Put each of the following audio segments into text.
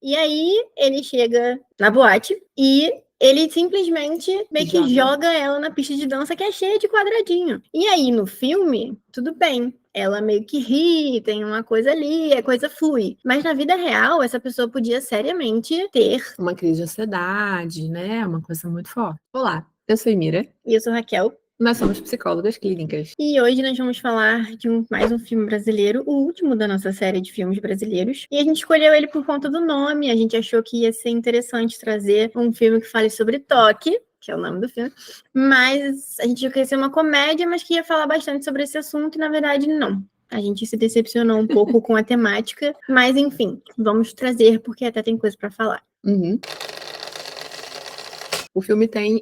E aí ele chega na boate e ele simplesmente meio que joga ela na pista de dança que é cheia de quadradinho. E aí no filme, tudo bem. Ela meio que ri, tem uma coisa ali, a coisa flui. Mas na vida real, essa pessoa podia seriamente ter uma crise de ansiedade, né? Uma coisa muito forte. Olá, eu sou Mira. E eu sou Raquel. Nós somos psicólogas clínicas. E hoje nós vamos falar de mais um filme brasileiro, o último da nossa série de filmes brasileiros. E a gente escolheu ele por conta do nome. A gente achou que ia ser interessante trazer um filme que fale sobre toque, que é o nome do filme. Mas a gente achou que ia ser uma comédia, mas que ia falar bastante sobre esse assunto. E na verdade, não. A gente se decepcionou um pouco com a temática. Mas enfim, vamos trazer, porque até tem coisa para falar. O filme tem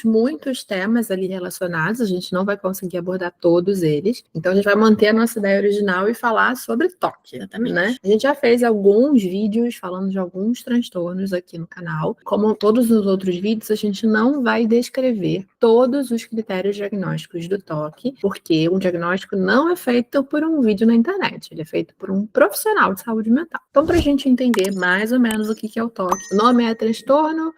muitos temas ali relacionados, a gente não vai conseguir abordar todos eles. Então a gente vai manter a nossa ideia original e falar sobre toque, né? A gente já fez alguns vídeos falando de alguns transtornos aqui no canal. Como todos os outros vídeos, a gente não vai descrever todos os critérios diagnósticos do toque, porque um diagnóstico não é feito por um vídeo na internet, ele é feito por um profissional de saúde mental. Então, para a gente entender mais ou menos o que é o toque, o nome é transtorno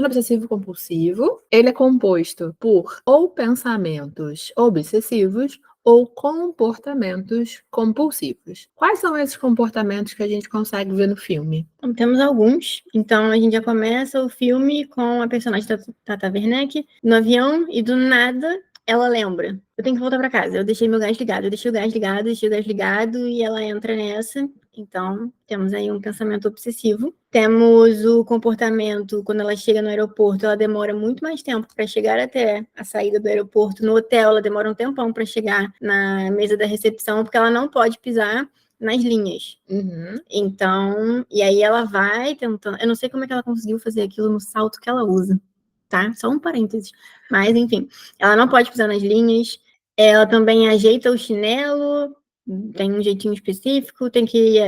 obsessivo compulsivo. Ele é composto por ou pensamentos obsessivos ou comportamentos compulsivos. Quais são esses comportamentos que a gente consegue ver no filme? Então, temos alguns. Então, a gente já começa o filme com a personagem da Tata Werneck no avião e do nada ela lembra. Eu tenho que voltar para casa. Eu deixei meu gás ligado. Eu deixei o gás ligado e ela entra nessa. Então, temos aí um pensamento obsessivo. Temos o comportamento, quando ela chega no aeroporto, ela demora muito mais tempo para chegar até a saída do aeroporto. No hotel, ela demora um tempão para chegar na mesa da recepção, porque ela não pode pisar nas linhas. Então, e aí ela vai tentando. Eu não sei como é que ela conseguiu fazer aquilo no salto que ela usa, tá? Só um parênteses. Mas, enfim, ela não pode pisar nas linhas. Ela também ajeita o chinelo, tem um jeitinho específico, tem que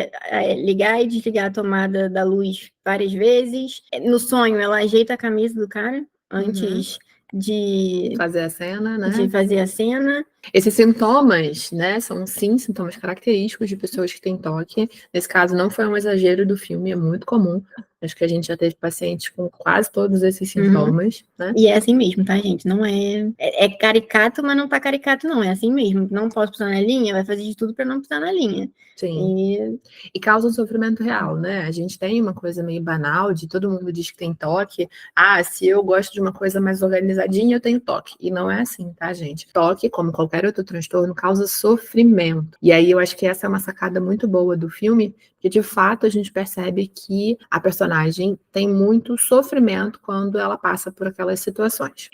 ligar e desligar a tomada da luz várias vezes. No sonho, ela ajeita a camisa do cara antes de fazer a cena, né? De fazer a cena. Esses sintomas, né, são sim sintomas característicos de pessoas que têm toque. Nesse caso, não foi um exagero do filme, é muito comum. Acho que a gente já teve pacientes com quase todos esses sintomas, né? E é assim mesmo, tá, gente? Não é caricato, mas não tá caricato, não. É assim mesmo. Não posso pisar na linha, vai fazer de tudo para não pisar na linha. Sim. E causa um sofrimento real, né? A gente tem uma coisa meio banal de todo mundo diz que tem toque. Ah, se eu gosto de uma coisa mais organizadinha, eu tenho toque. E não é assim, tá, gente? Toque, como qualquer outro transtorno, causa sofrimento. E aí eu acho que essa é uma sacada muito boa do filme, que de fato a gente percebe que a personagem tem muito sofrimento quando ela passa por aquelas situações.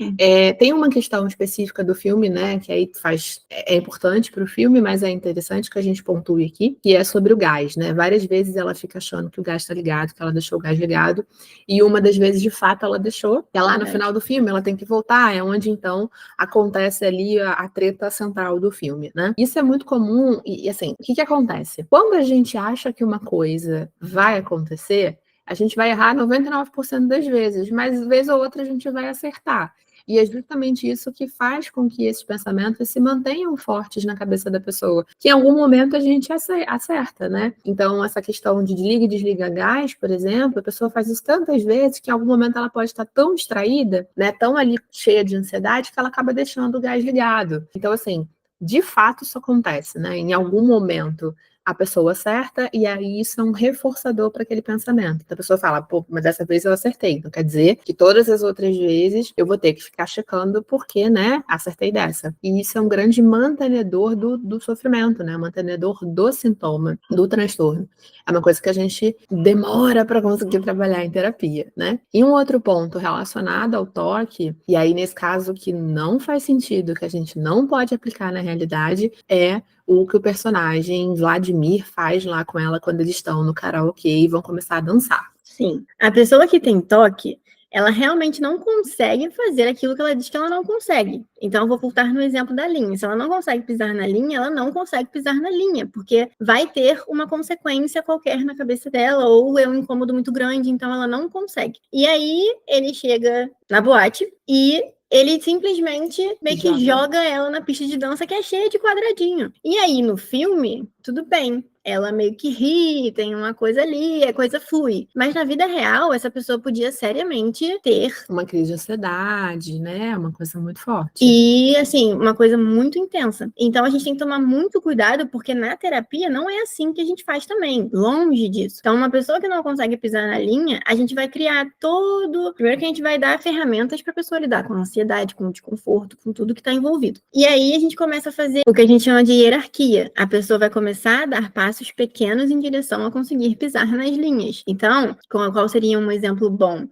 Tem uma questão específica do filme, né, que aí é importante para o filme, mas é interessante que a gente pontue aqui, que é sobre o gás, né? Várias vezes ela fica achando que o gás está ligado, que ela deixou o gás ligado, e uma das vezes, de fato, ela deixou. E lá no final do filme, ela tem que voltar, é onde, então, acontece ali a treta central do filme, né? Isso é muito comum, e assim, o que acontece? Quando a gente acha que uma coisa vai acontecer, a gente vai errar 99% das vezes, mas vez ou outra a gente vai acertar. E é justamente isso que faz com que esses pensamentos se mantenham fortes na cabeça da pessoa, que em algum momento a gente acerta, né? Então, essa questão de liga e desliga gás, por exemplo, a pessoa faz isso tantas vezes que em algum momento ela pode estar tão distraída, né, tão ali cheia de ansiedade, que ela acaba deixando o gás ligado. Então, assim, de fato isso acontece, né? Em algum momento a pessoa acerta e aí isso é um reforçador para aquele pensamento. Então a pessoa fala, pô, mas dessa vez eu acertei. Então quer dizer que todas as outras vezes eu vou ter que ficar checando porque, né, acertei dessa. E isso é um grande mantenedor do sofrimento, né? Mantenedor do sintoma, do transtorno. É uma coisa que a gente demora para conseguir trabalhar em terapia, né? E um outro ponto relacionado ao toque, e aí nesse caso que não faz sentido, que a gente não pode aplicar na realidade, é o que o personagem Vladimir faz lá com ela quando eles estão no karaokê e vão começar a dançar. Sim. A pessoa que tem toque, ela realmente não consegue fazer aquilo que ela diz que ela não consegue. Então, eu vou voltar no exemplo da linha. Se ela não consegue pisar na linha, ela não consegue pisar na linha, porque vai ter uma consequência qualquer na cabeça dela, ou é um incômodo muito grande, então ela não consegue. E aí, ele chega na boate e ele simplesmente meio que joga ela na pista de dança que é cheia de quadradinho. E aí, no filme, tudo bem. ela meio que ri, tem uma coisa ali, a coisa flui. Mas na vida real, essa pessoa podia seriamente ter uma crise de ansiedade, né? Uma coisa muito forte. e, assim, uma coisa muito intensa. Então, a gente tem que tomar muito cuidado, porque na terapia não é assim que a gente faz também, longe disso. Então, uma pessoa que não consegue pisar na linha, a gente vai criar todo... Primeiro que a gente vai dar ferramentas para a pessoa lidar com a ansiedade, com o desconforto, com tudo que está envolvido. E aí, a gente começa a fazer o que a gente chama de hierarquia. A pessoa vai começar a dar passos pequenos em direção a conseguir pisar nas linhas. Então, qual seria um exemplo bom?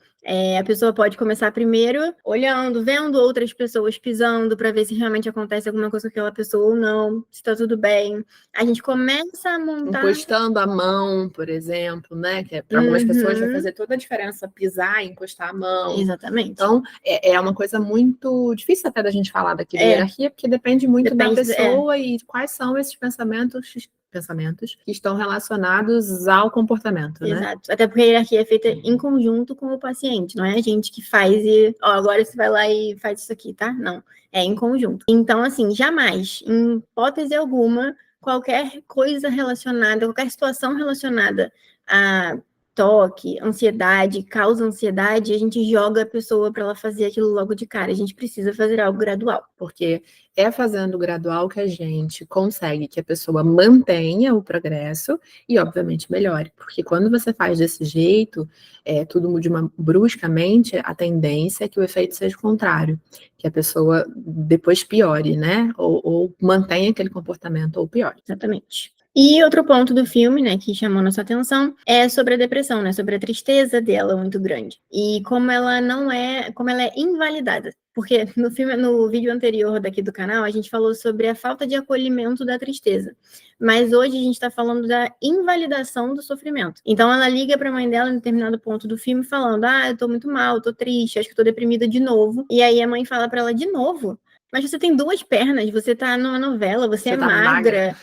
A pessoa pode começar primeiro olhando, vendo outras pessoas pisando para ver se realmente acontece alguma coisa com aquela pessoa ou não, se está tudo bem. A gente começa a montar... Encostando a mão, por exemplo, né? Que para algumas pessoas vai fazer toda a diferença pisar e encostar a mão. Exatamente. Então, é uma coisa muito difícil até da gente falar daqui da hierarquia, porque depende muito da pessoa e quais são esses pensamentos que estão relacionados ao comportamento, né? Exato. Até porque a hierarquia é feita em conjunto com o paciente, não é a gente que faz e, agora você vai lá e faz isso aqui, tá? Não, é em conjunto. Então, assim, jamais, em hipótese alguma, qualquer coisa relacionada, qualquer situação relacionada a toque, ansiedade, causa ansiedade, a gente joga a pessoa para ela fazer aquilo logo de cara. A gente precisa fazer algo gradual. Porque é fazendo gradual que a gente consegue que a pessoa mantenha o progresso e, obviamente, melhore. Porque quando você faz desse jeito, tudo bruscamente, a tendência é que o efeito seja o contrário, que a pessoa depois piore, né? Ou mantenha aquele comportamento ou piore. Exatamente. E outro ponto do filme, né, que chamou nossa atenção, é sobre a depressão, né, sobre a tristeza dela muito grande. E como ela é invalidada. Porque no vídeo anterior daqui do canal, a gente falou sobre a falta de acolhimento da tristeza. Mas hoje a gente está falando da invalidação do sofrimento. Então ela liga para a mãe dela em determinado ponto do filme falando: eu tô muito mal, tô triste, acho que tô deprimida de novo. E aí a mãe fala para ela: de novo? Mas você tem 2 pernas, você tá numa novela, você é tá magra.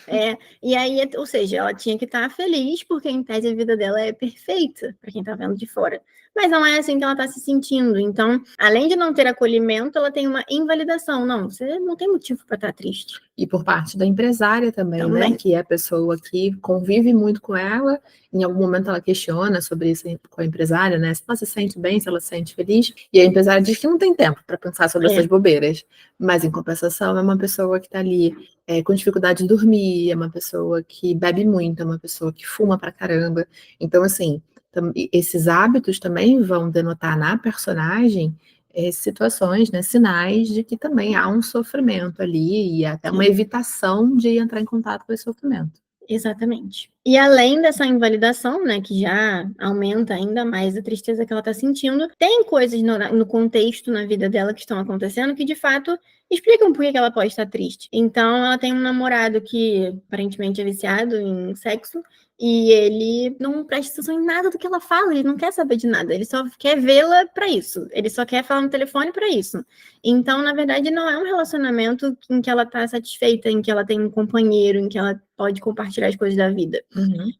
E aí, ou seja, ela tinha que estar feliz, porque em tese a vida dela é perfeita, para quem tá vendo de fora. Mas não é assim que ela tá se sentindo. Então, além de não ter acolhimento, ela tem uma invalidação. Não, você não tem motivo para estar triste. E por parte da empresária também, né? Que é a pessoa que convive muito com ela. Em algum momento ela questiona sobre isso com a empresária, né? Se ela se sente bem, se ela se sente feliz. E a empresária diz que não tem tempo para pensar sobre essas bobeiras. Mas, em compensação, é uma pessoa que está ali com dificuldade de dormir, é uma pessoa que bebe muito, é uma pessoa que fuma pra caramba. Então, assim, esses hábitos também vão denotar na personagem situações, né, sinais de que também há um sofrimento ali e até uma evitação de entrar em contato com esse sofrimento. Exatamente. E além dessa invalidação, né, que já aumenta ainda mais a tristeza que ela está sentindo, tem coisas no contexto, na vida dela que estão acontecendo que, de fato, explicam por que ela pode estar triste. Então, ela tem um namorado que aparentemente é viciado em sexo e ele não presta atenção em nada do que ela fala, ele não quer saber de nada, ele só quer vê-la para isso, ele só quer falar no telefone para isso. Então, na verdade, não é um relacionamento em que ela está satisfeita, em que ela tem um companheiro, em que ela pode compartilhar as coisas da vida.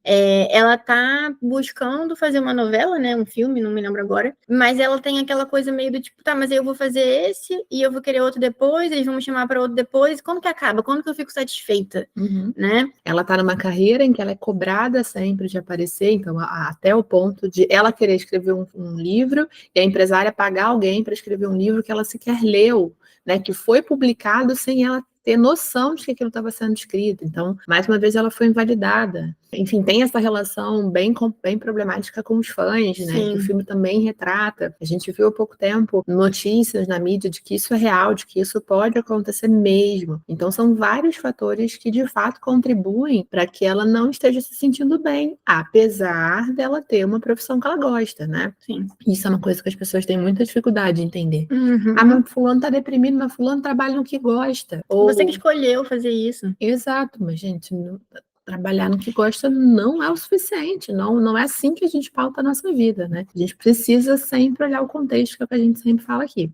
Ela tá buscando fazer uma novela, né, um filme, não me lembro agora, mas ela tem aquela coisa meio do tipo, tá, mas eu vou fazer esse e eu vou querer outro depois, eles vão me chamar para outro depois, quando que acaba? Quando que eu fico satisfeita? Né? Ela tá numa carreira em que ela é cobrada sempre de aparecer, então até o ponto de ela querer escrever um livro e a empresária pagar alguém para escrever um livro que ela sequer leu, né, que foi publicado sem ela ter noção de que aquilo estava sendo escrito. Então, mais uma vez, ela foi invalidada. Enfim, tem essa relação bem problemática com os fãs, né? Que o filme também retrata. A gente viu há pouco tempo notícias na mídia de que isso é real, de que isso pode acontecer mesmo. Então, são vários fatores que, de fato, contribuem para que ela não esteja se sentindo bem, apesar dela ter uma profissão que ela gosta, né? Sim. Isso é uma coisa que as pessoas têm muita dificuldade de entender. Mas fulano tá deprimido, mas fulano trabalha no que gosta. Você que escolheu fazer isso. Exato, mas, gente, trabalhar no que gosta não é o suficiente, não é assim que a gente pauta a nossa vida, né? A gente precisa sempre olhar o contexto, que é o que a gente sempre fala aqui.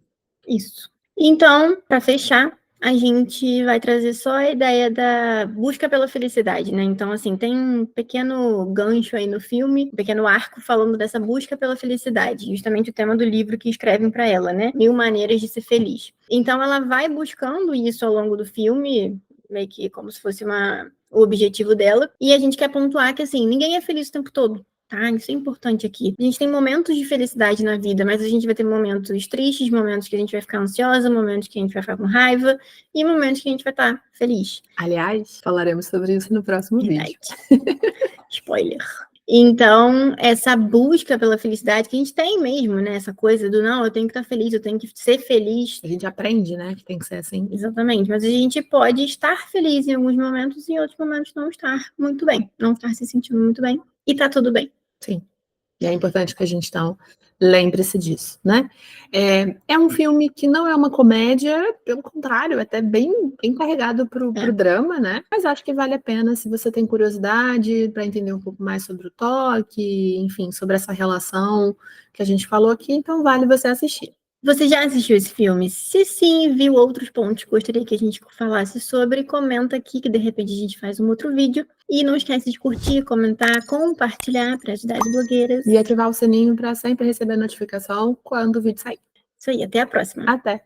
Isso. Então, para fechar, a gente vai trazer só a ideia da busca pela felicidade, né? Então, assim, tem um pequeno gancho aí no filme, um pequeno arco falando dessa busca pela felicidade, justamente o tema do livro que escrevem para ela, né? 1000 maneiras de ser feliz. Então, ela vai buscando isso ao longo do filme, meio que como se fosse o objetivo dela. E a gente quer pontuar que, assim, ninguém é feliz o tempo todo. Tá? Isso é importante aqui. A gente tem momentos de felicidade na vida, mas a gente vai ter momentos tristes, momentos que a gente vai ficar ansiosa, momentos que a gente vai ficar com raiva e momentos que a gente vai estar feliz. Aliás, falaremos sobre isso no próximo vídeo. Spoiler. Então, essa busca pela felicidade que a gente tem mesmo, né? Essa coisa do, não, eu tenho que estar feliz, eu tenho que ser feliz. A gente aprende, né, que tem que ser assim. Exatamente, mas a gente pode estar feliz em alguns momentos e em outros momentos não estar muito bem, não estar se sentindo muito bem, e tá tudo bem. Sim. E é importante que a gente, então, lembre-se disso, né? É um filme que não é uma comédia, pelo contrário, é até bem carregado pro drama, né? Mas acho que vale a pena se você tem curiosidade para entender um pouco mais sobre o toque, enfim, sobre essa relação que a gente falou aqui, então vale você assistir. Você já assistiu esse filme? Se sim, viu outros pontos que gostaria que a gente falasse sobre, comenta aqui que de repente a gente faz um outro vídeo. E não esquece de curtir, comentar, compartilhar para ajudar as blogueiras. E ativar o sininho para sempre receber notificação quando o vídeo sair. Isso aí, até a próxima. Até!